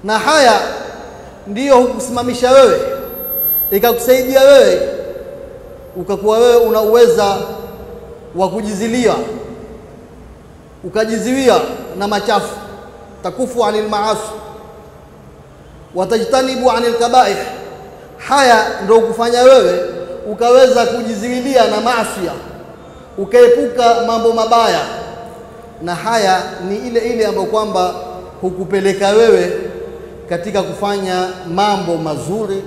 Na haya ndiyo hukusimamisha wewe, ikakusaidia wewe ukakuwa wewe una uweza wa kujizilia, ukajiziwia na machafu. Takufu anil maasi watajtanibu anil kabaih. Haya ndio kufanya wewe ukaweza kujiziwilia na maasi, ukaepuka mambo mabaya. Na haya ni ile ambayo kwamba hukupeleka wewe katika kufanya mambo mazuri,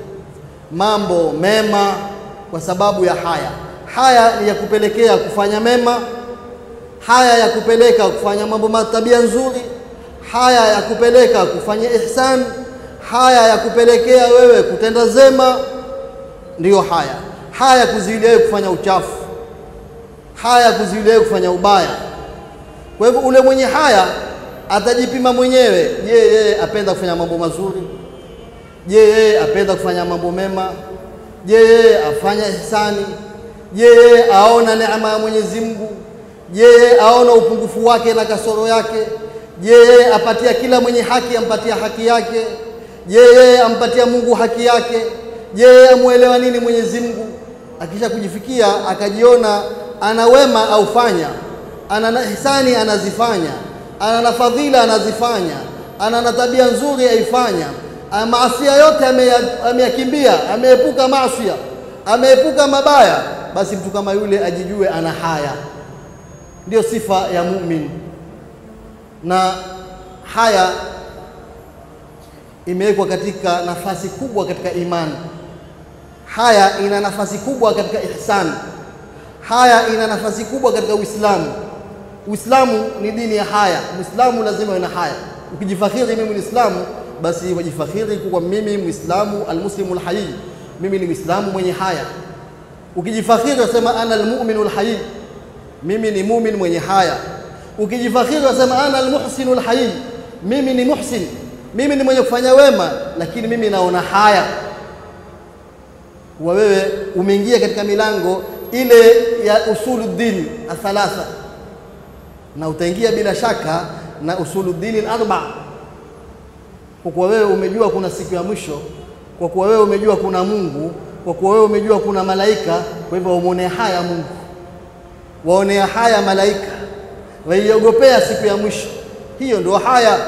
mambo mema, kwa sababu ya haya. Haya ni ya kupelekea kufanya mema, haya ya kupeleka kufanya mambo matabia nzuri, haya ya kupeleka kufanya ihsan, haya ya kupelekea wewe kutenda zema. Ndiyo haya kuziwilia wewe kufanya uchafu, haya kuziwilia wewe kufanya ubaya. Kwa hivyo ule mwenye haya atajipima mwenyewe. Je, yeye apenda kufanya mambo mazuri? Je, yeye apenda kufanya mambo mema? Je, yeye afanya ihsani? Je, yeye aona neema ya Mwenyezi Mungu? Je, yeye aona upungufu wake na kasoro yake? Je, yeye apatia kila mwenye haki ampatia haki yake? Je, yeye ampatia Mungu haki yake? Je, yeye amuelewa nini Mwenyezi Mungu? Akisha kujifikia akajiona ana wema au fanya, ana ihsani anazifanya, ana fadhila anazifanya, ana tabia nzuri aifanya, maasi yote ameyakimbia, ameepuka maasi, ameepuka mabaya, basi mtu kama yule ajijue ana haya. Ndio sifa ya muumini. Na haya imewekwa katika nafasi kubwa katika imani. Haya ina nafasi kubwa katika ihsan. Haya ina nafasi kubwa katika Uislamu. Uislamu ni dini ya haya. Muislamu lazima awe na haya. Ukijifakhiri mimi Muislamu, basi wajifakhiri kwa mimi Muislamu, almuslimu alhayy, mimi ni Muislamu mwenye haya. Ukijifakhiri wasema ana almu'minu alhayy, mimi ni muumini mwenye haya. Ukijifakhiri wasema ana almuhsinu alhayy, mimi ni muhsin, mimi ni mwenye kufanya wema, lakini mimi naona haya. Wewe umeingia katika milango ile ya usuluddin athalatha, na utaingia bila shaka na usuluddin al-arba. Kwa kuwa wewe umejua kuna siku ya mwisho, kwa kuwa wewe umejua kuna Mungu, kwa kuwa wewe umejua kuna malaika, kwa hivyo umuone haya Mungu, waonea haya malaika, waiogopea siku ya mwisho. Hiyo ndio haya.